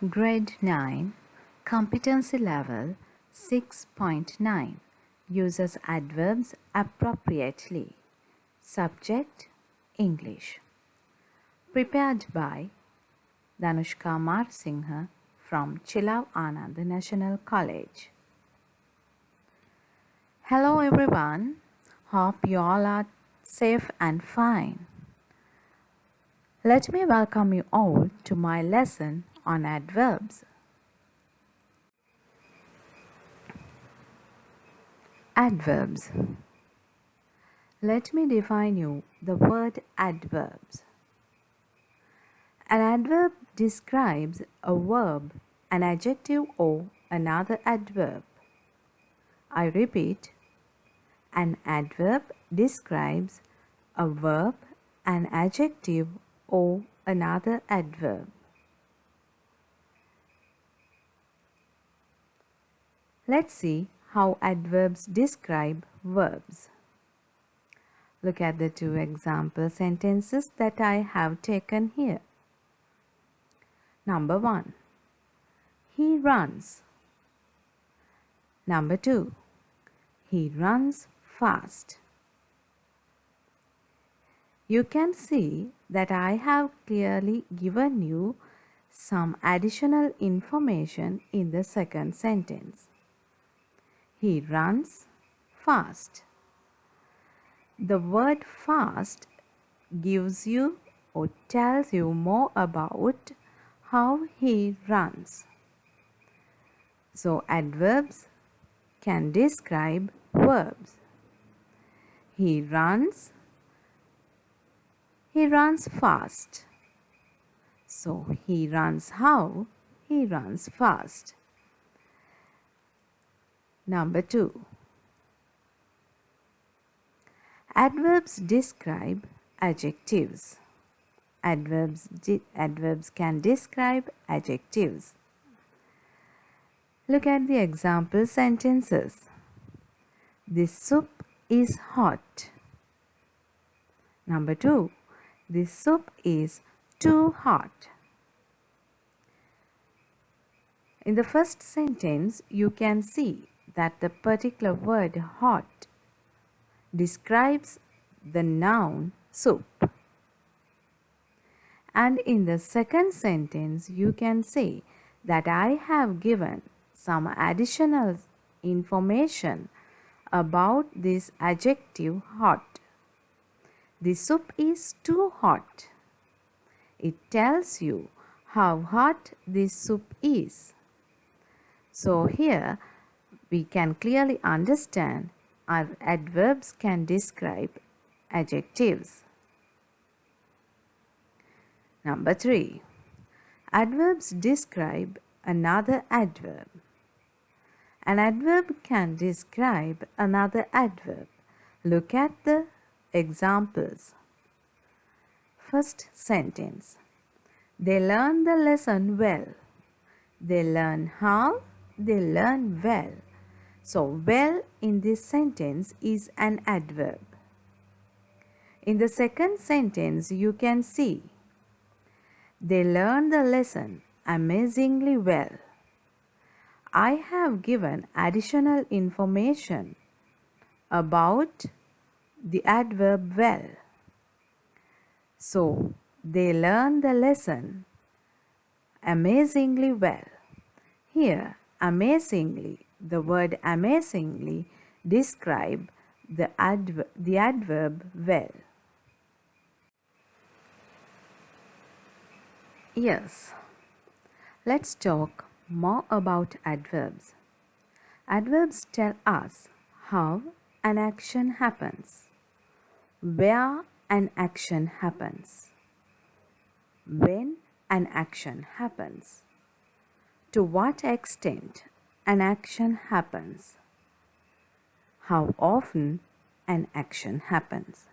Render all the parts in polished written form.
Grade 9, Competency Level 6.9 uses adverbs appropriately. Subject English. Prepared by Danushka Singha from Chilav Anand National College. Hello everyone. Hope you all are safe and fine. Let me welcome you all to my lesson on adverbs. Adverbs. Let me define you the word adverbs. An adverb describes a verb, an adjective or another adverb. I repeat, an adverb describes a verb, an adjective or another adverb. Let's see how adverbs describe verbs. Look at the two example sentences that I have taken here. Number 1. He runs. Number 2. He runs fast. You can see that I have clearly given you some additional information in the second sentence. He runs fast. The word fast gives you or tells you more about how he runs. So adverbs can describe verbs. He runs fast. So he runs how? He runs fast. Number 2. Adverbs describe adjectives. Adverbs can describe adjectives. Look at the example sentences. This soup is hot. Number 2. This soup is too hot. In the first sentence, you can see that the particular word hot describes the noun soup. And in the second sentence, you can say that I have given some additional information about this adjective hot. The soup is too hot. It tells you how hot this soup is. So here we can clearly understand our adverbs can describe adjectives. Number 3. Adverbs describe another adverb. An adverb can describe another adverb. Look at the examples. First sentence. They learn the lesson well. They learn how? They learn well. So, well in this sentence is an adverb. In the second sentence, you can see they learn the lesson amazingly well. I have given additional information about the adverb well. So, they learn the lesson amazingly well. Here, amazingly, the word amazingly describe the adverb well. Yes, let's talk more about adverbs. Adverbs tell us how an action happens, where an action happens, when an action happens, to what extent an action happens, how often an action happens.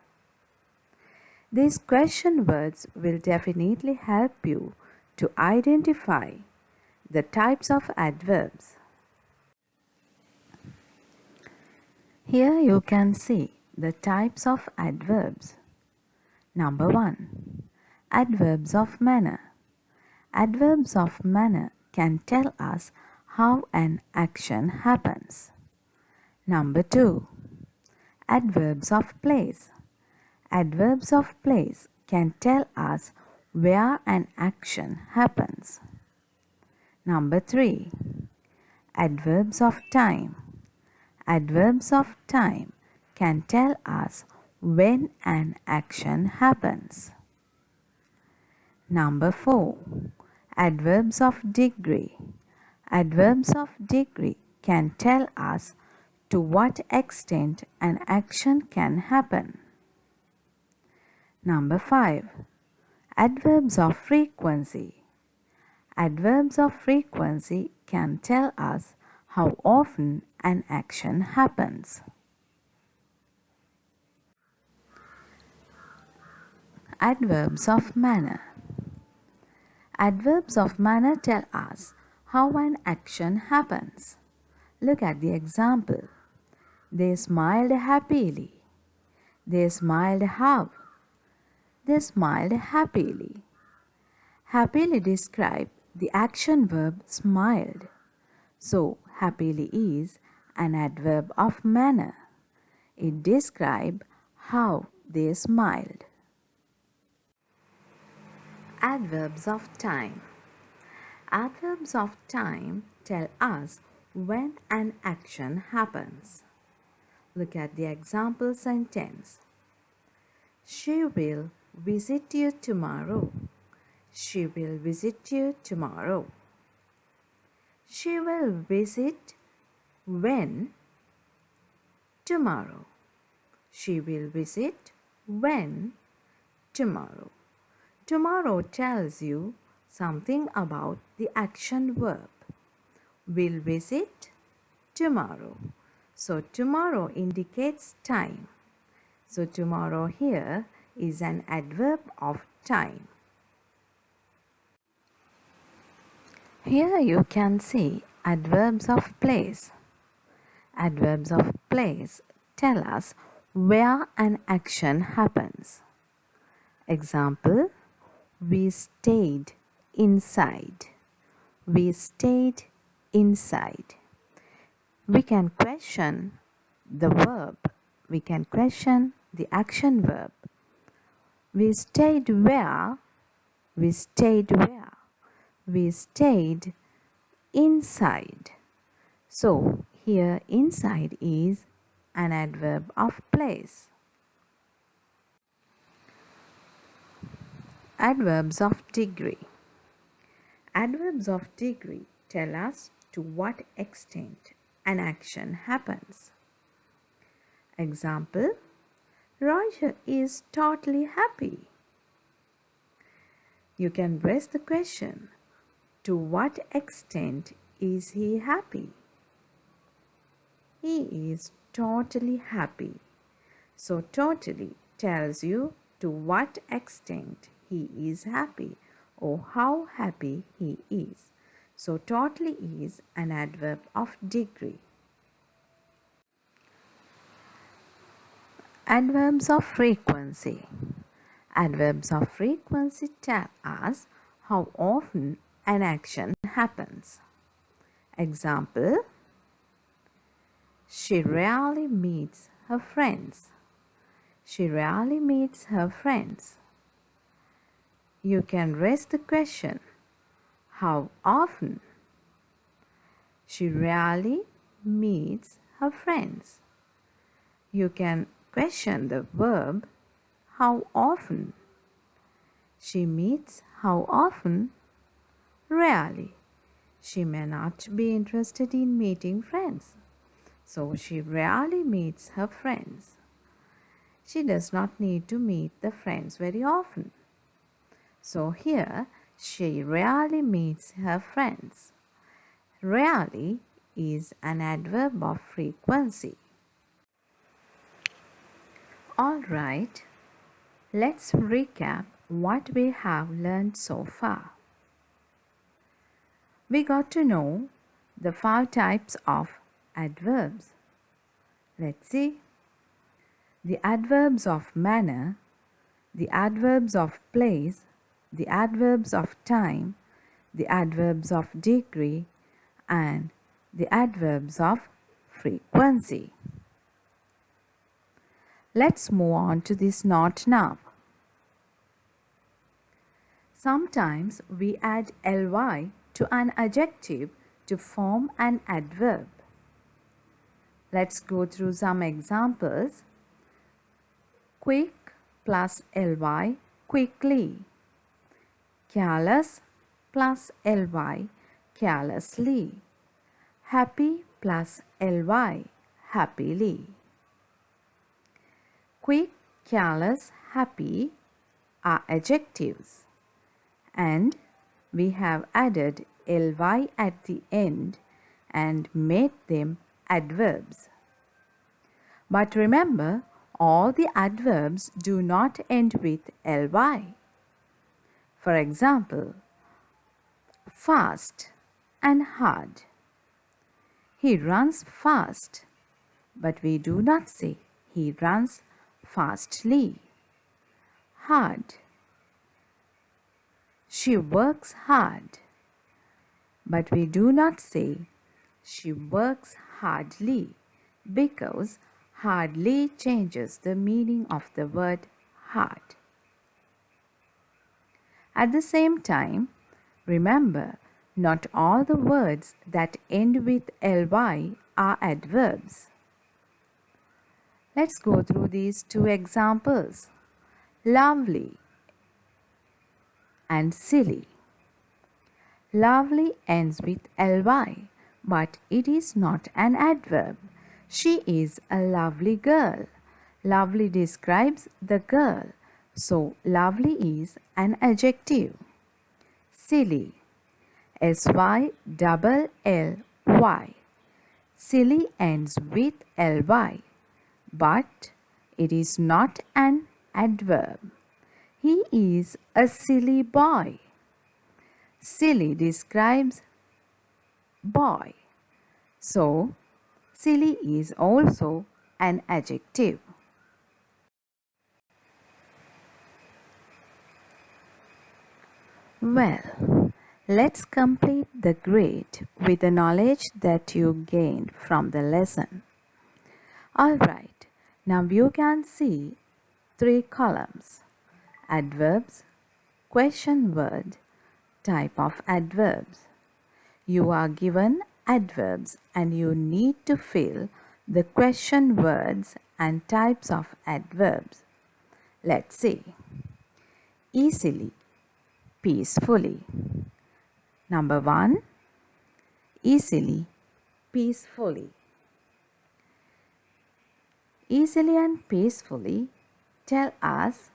These question words will definitely help you to identify the types of adverbs. Here you can see the types of adverbs. Number 1. Adverbs of manner. Adverbs of manner can tell us how an action happens. Number 2. Adverbs of place. Adverbs of place can tell us where an action happens. Number 3. Adverbs of time. Adverbs of time can tell us when an action happens. Number 4. Adverbs of degree. Adverbs of degree can tell us to what extent an action can happen. Number 5. Adverbs of frequency. Adverbs of frequency can tell us how often an action happens. Adverbs of manner. Adverbs of manner tell us how an action happens. Look at the example. They smiled happily. They smiled how? They smiled happily. Happily describe the action verb smiled. So, happily is an adverb of manner. It describes how they smiled. Adverbs of time. Adverbs of time tell us when an action happens. Look at the example sentence. She will visit you tomorrow. She will visit you tomorrow. She will visit when? Tomorrow. She will visit when? Tomorrow. Tomorrow tells you something about the action verb. Will visit tomorrow. So tomorrow indicates time. So tomorrow here is an adverb of time. Here you can see adverbs of place. Adverbs of place tell us where an action happens. Example, we stayed inside. We stayed inside. We can question the verb. We can question the action verb. We stayed where? We stayed where? We stayed inside. So, here inside is an adverb of place. Adverbs of degree. Adverbs of degree tell us to what extent an action happens. Example, Roger is totally happy. You can raise the question, to what extent is he happy? He is totally happy. So totally tells you to what extent he is happy or how happy he is. So totally is an adverb of degree. Adverbs of frequency. Adverbs of frequency tell us how often an action happens. Example, she rarely meets her friends. She rarely meets her friends. You can raise the question, how often? She rarely meets her friends. You can question the verb, how often? She meets how often? Rarely. She may not be interested in meeting friends. So she rarely meets her friends. She does not need to meet the friends very often. So here, she rarely meets her friends. Rarely is an adverb of frequency. Alright, let's recap what we have learned so far. We got to know the 5 types of adverbs. Let's see. The adverbs of manner, the adverbs of place, the adverbs of time, the adverbs of degree, and the adverbs of frequency. Let's move on to this knot now. Sometimes we add ly to an adjective to form an adverb. Let's go through some examples. Quick plus ly, quickly. Careless plus ly, carelessly. Happy plus ly, happily. Quick, careless, happy are adjectives, and we have added ly at the end and made them adverbs. But remember, all the adverbs do not end with ly. For example, fast and hard. He runs fast, but we do not say he runs fastly. Hard. She works hard, but we do not say she works hardly, because hardly changes the meaning of the word hard. At the same time, remember, not all the words that end with ly are adverbs. Let's go through these two examples. Lovely and silly. Lovely ends with ly, but it is not an adverb. She is a lovely girl. Lovely describes the girl, so lovely is an adjective. Silly. SYLLY. Silly ends with ly, but it is not an adverb. He is a silly boy. Silly describes boy, so silly is also an adjective. Well, let's complete the grid with the knowledge that you gained from the lesson. Alright, now you can see 3 columns: adverbs, question word, type of adverbs. You are given adverbs and you need to fill the question words and types of adverbs. Let's see. Easily, peacefully. Number 1, easily, peacefully. Easily and peacefully tell us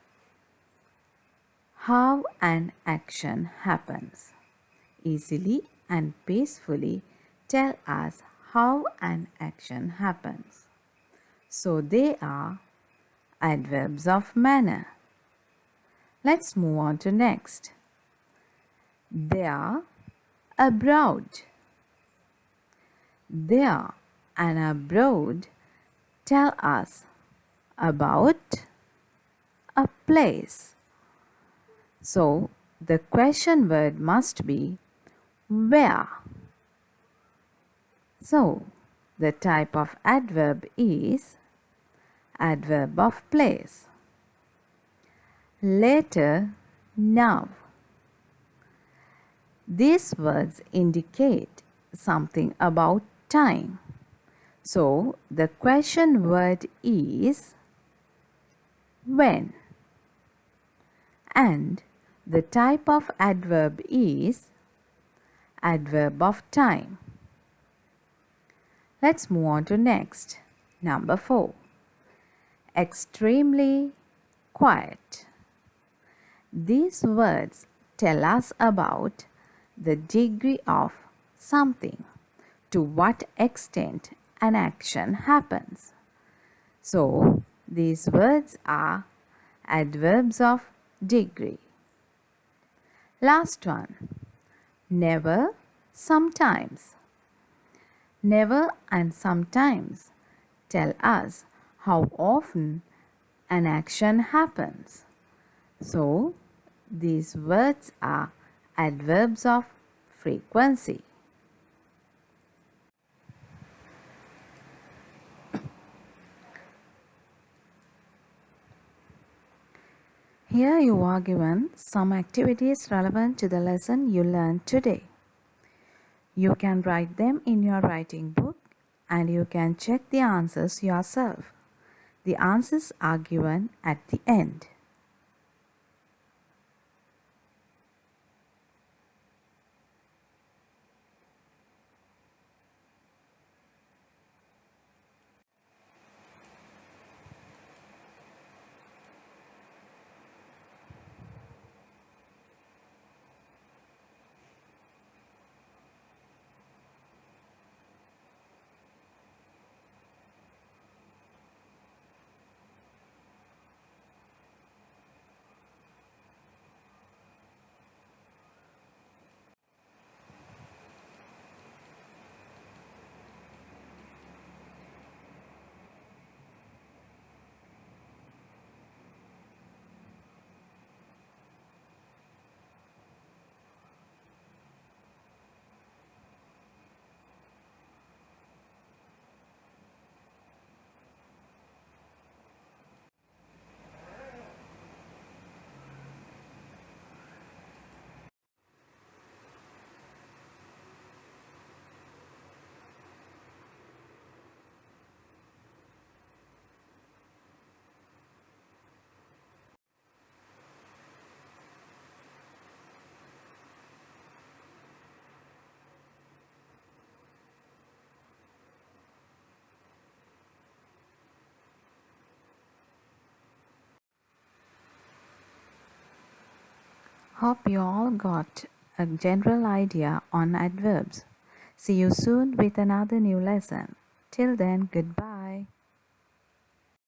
how an action happens. Easily and peacefully tell us how an action happens. So they are adverbs of manner. Let's move on to next. There, abroad. There and abroad tell us about a place. So the question word must be where. So the type of adverb is adverb of place. Later, now. These words indicate something about time. So the question word is when, and the type of adverb is adverb of time. Let's move on to next. Number 4. Extremely quiet. These words tell us about the degree of something, to what extent an action happens. So these words are adverbs of degree. Last one. Never, sometimes. Never and sometimes tell us how often an action happens. So these words are adverbs of frequency. Here you are given some activities relevant to the lesson you learned today. You can write them in your writing book and you can check the answers yourself. The answers are given at the end. Hope you all got a general idea on adverbs. See you soon with another new lesson. Till then, goodbye.